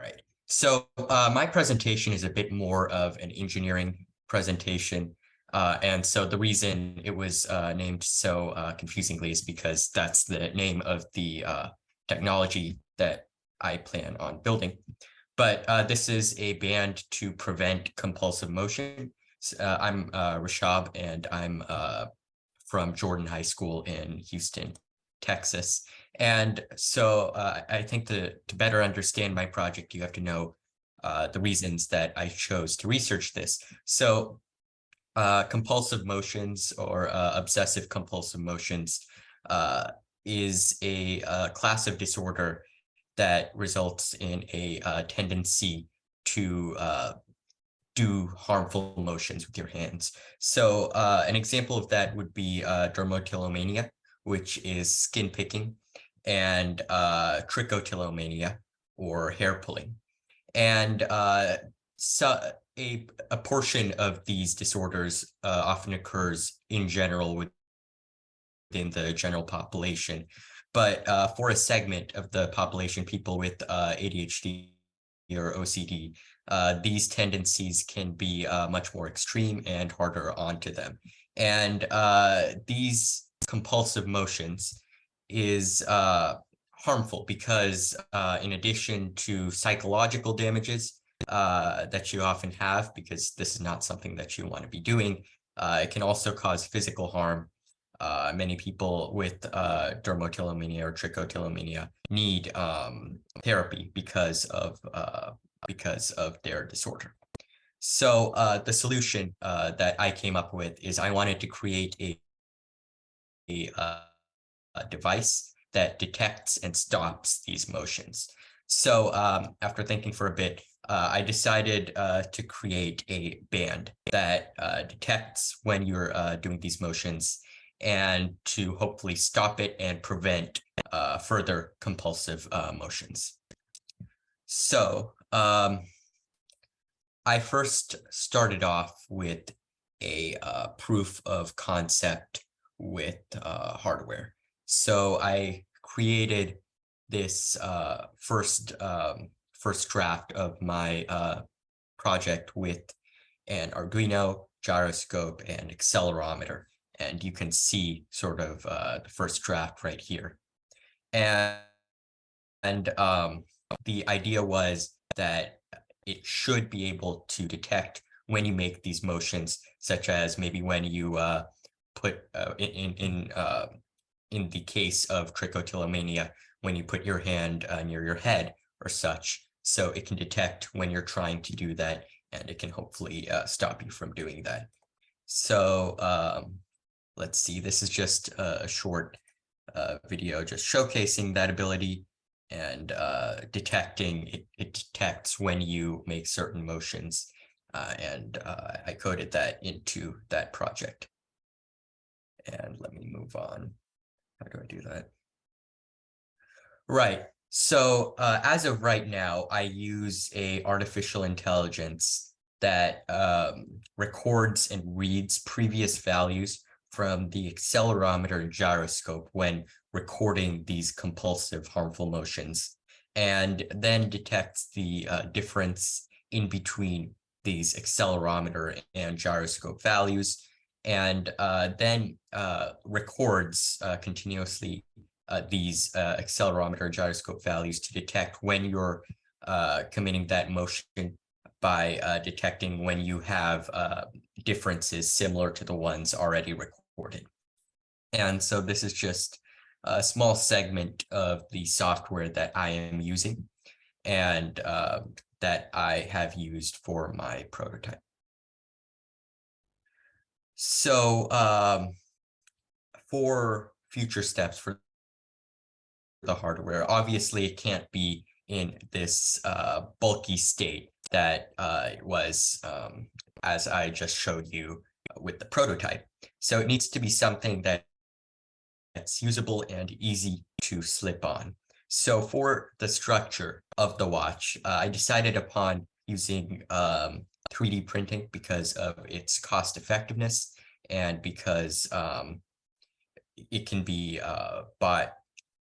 right. So my presentation is a bit more of an engineering presentation. And so the reason it was named so confusingly is because that's the name of the technology that I plan on building. But this is a band to prevent compulsive motion. I'm Rishab, and I'm from Jordan High School in Houston, Texas. And so I think to better understand my project, you have to know the reasons that I chose to research this. So compulsive motions or obsessive compulsive motions is a class of disorder that results in a tendency to do harmful motions with your hands. So an example of that would be dermatillomania, which is skin picking, and trichotillomania, or hair pulling. And so a portion of these disorders often occurs in general within the general population. But for a segment of the population, people with ADHD or OCD, these tendencies can be much more extreme and harder onto them. And these compulsive motions is harmful because in addition to psychological damages that you often have, because this is not something that you want to be doing, it can also cause physical harm. Many people with dermatillomania or trichotillomania need therapy because of their disorder. So the solution that I came up with is I wanted to create a device that detects and stops these motions. So after thinking for a bit, I decided to create a band that detects when you're doing these motions, and to hopefully stop it and prevent further compulsive motions. So I first started off with a proof of concept with hardware. So I created this first draft of my project with an Arduino, gyroscope, and accelerometer. And you can see sort of the first draft right here. And the idea was that it should be able to detect when you make these motions, such as maybe when you put in the case of trichotillomania, when you put your hand near your head or such. So it can detect when you're trying to do that, and it can hopefully stop you from doing that. So let's see, this is just a short video just showcasing that ability and detecting, it detects when you make certain motions. And I coded that into that project. And let me move on. How do I do that? Right. So as of right now, I use a artificial intelligence that records and reads previous values from the accelerometer and gyroscope when recording these compulsive harmful motions, and then detects the difference in between these accelerometer and gyroscope values, and then records continuously these accelerometer and gyroscope values to detect when you're committing that motion by detecting when you have differences similar to the ones already recorded. And so this is just a small segment of the software that I am using and that I have used for my prototype. So for future steps for the hardware, obviously it can't be in this bulky state that was as I just showed you with the prototype. So it needs to be something that's usable and easy to slip on. So for the structure of the watch, I decided upon using 3D printing because of its cost effectiveness and because it can be bought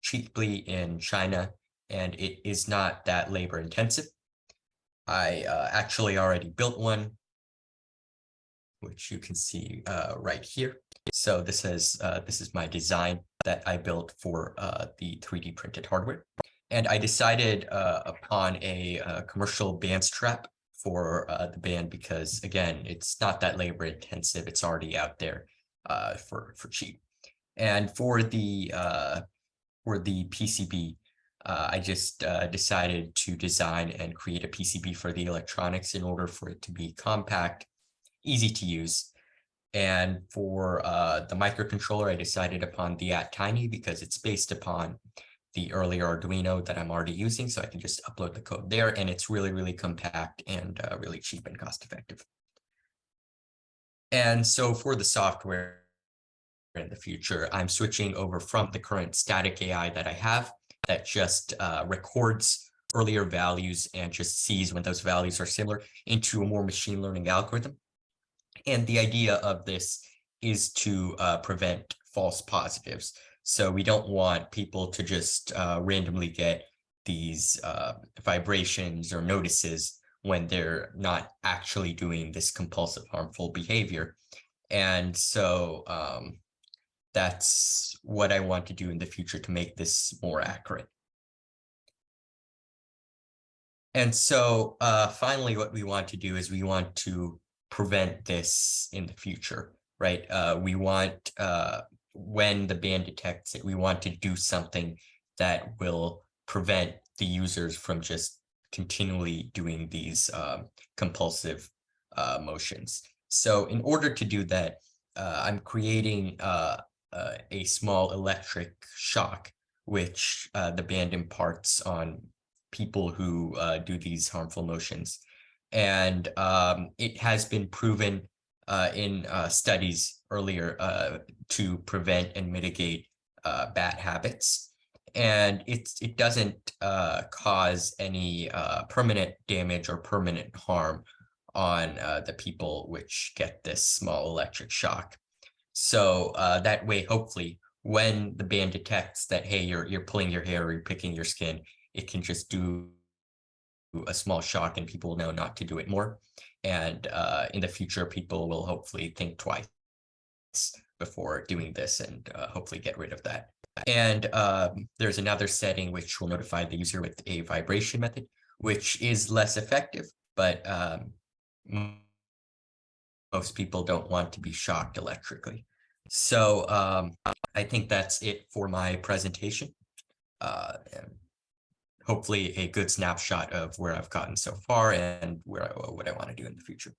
cheaply in China, and it is not that labor intensive. I actually already built one, which you can see right here. So this is my design that I built for the 3D printed hardware. And I decided upon a commercial band strap for the band because, again, it's not that labor intensive. It's already out there for cheap. And for the PCB, I just decided to design and create a PCB for the electronics in order for it to be compact, easy to use. And for the microcontroller, I decided upon the @tiny because it's based upon the earlier Arduino that I'm already using. So I can just upload the code there, and it's really, really compact and really cheap and cost effective. And so for the software in the future, I'm switching over from the current static AI that I have that just records earlier values and just sees when those values are similar into a more machine learning algorithm. And the idea of this is to prevent false positives. So we don't want people to just randomly get these vibrations or notices when they're not actually doing this compulsive harmful behavior. And so that's what I want to do in the future to make this more accurate. And so finally, what we want to do is we want to prevent this in the future, right? We want, when the band detects it, we want to do something that will prevent the users from just continually doing these compulsive motions. So in order to do that, I'm creating a small electric shock, which the band imparts on people who do these harmful motions. And it has been proven in studies earlier to prevent and mitigate bad habits. And it doesn't cause any permanent damage or permanent harm on the people which get this small electric shock. So that way, hopefully, when the band detects that, hey, you're pulling your hair or you're picking your skin, it can just do a small shock and people will know not to do it more. And in the future, people will hopefully think twice before doing this and hopefully get rid of that. And there's another setting which will notify the user with a vibration method, which is less effective, but most people don't want to be shocked electrically. So I think that's it for my presentation. And hopefully a good snapshot of where I've gotten so far and what I want to do in the future.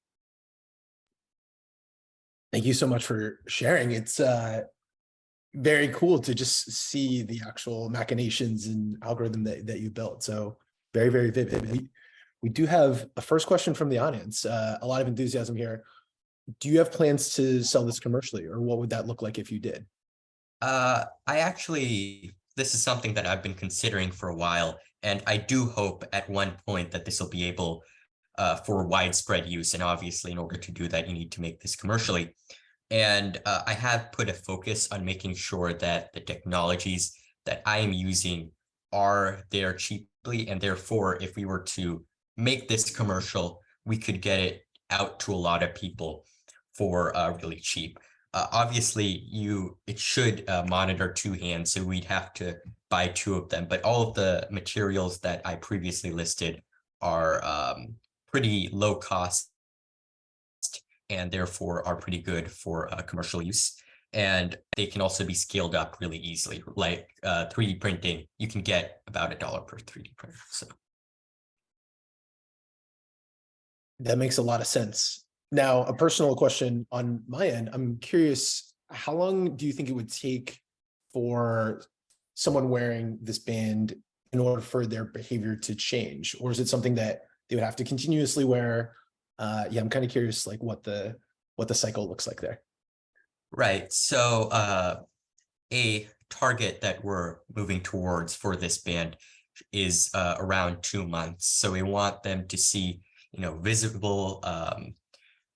Thank you so much for sharing. It's very cool to just see the actual machinations and algorithm that you built. So very, very vivid. We do have a first question from the audience. A lot of enthusiasm here. Do you have plans to sell this commercially, or what would that look like if you did? This is something that I've been considering for a while, and I do hope at one point that this will be able for widespread use. And obviously, in order to do that, you need to make this commercially. And I have put a focus on making sure that the technologies that I am using are there cheaply. And therefore, if we were to make this commercial, we could get it out to a lot of people for really cheap. Obviously, it should monitor two hands, so we'd have to buy two of them. But all of the materials that I previously listed are pretty low cost and therefore are pretty good for commercial use. And they can also be scaled up really easily. Like 3D printing, you can get about $1 per 3D printer. So that makes a lot of sense. Now, a personal question on my end. I'm curious, how long do you think it would take for someone wearing this band in order for their behavior to change? Or is it something that they would have to continuously wear? Yeah, I'm kind of curious, like what the cycle looks like there. right. So a target that we're moving towards for this band is around 2 months. So we want them to see, visible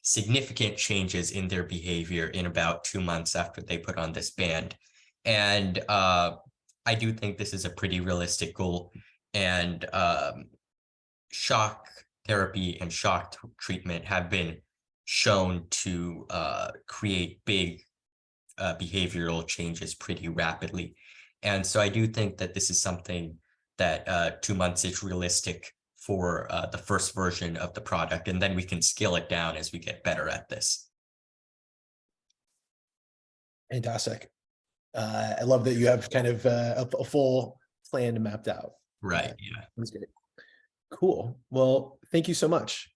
significant changes in their behavior in about 2 months after they put on this band. And I do think this is a pretty realistic goal. And shock therapy and shock treatment have been shown to create big behavioral changes pretty rapidly. And so I do think that this is something that 2 months is realistic for the first version of the product, and then we can scale it down as we get better at this. Fantastic. I love that you have kind of a full plan mapped out. Right. Yeah. That's great. Cool. Well, thank you so much.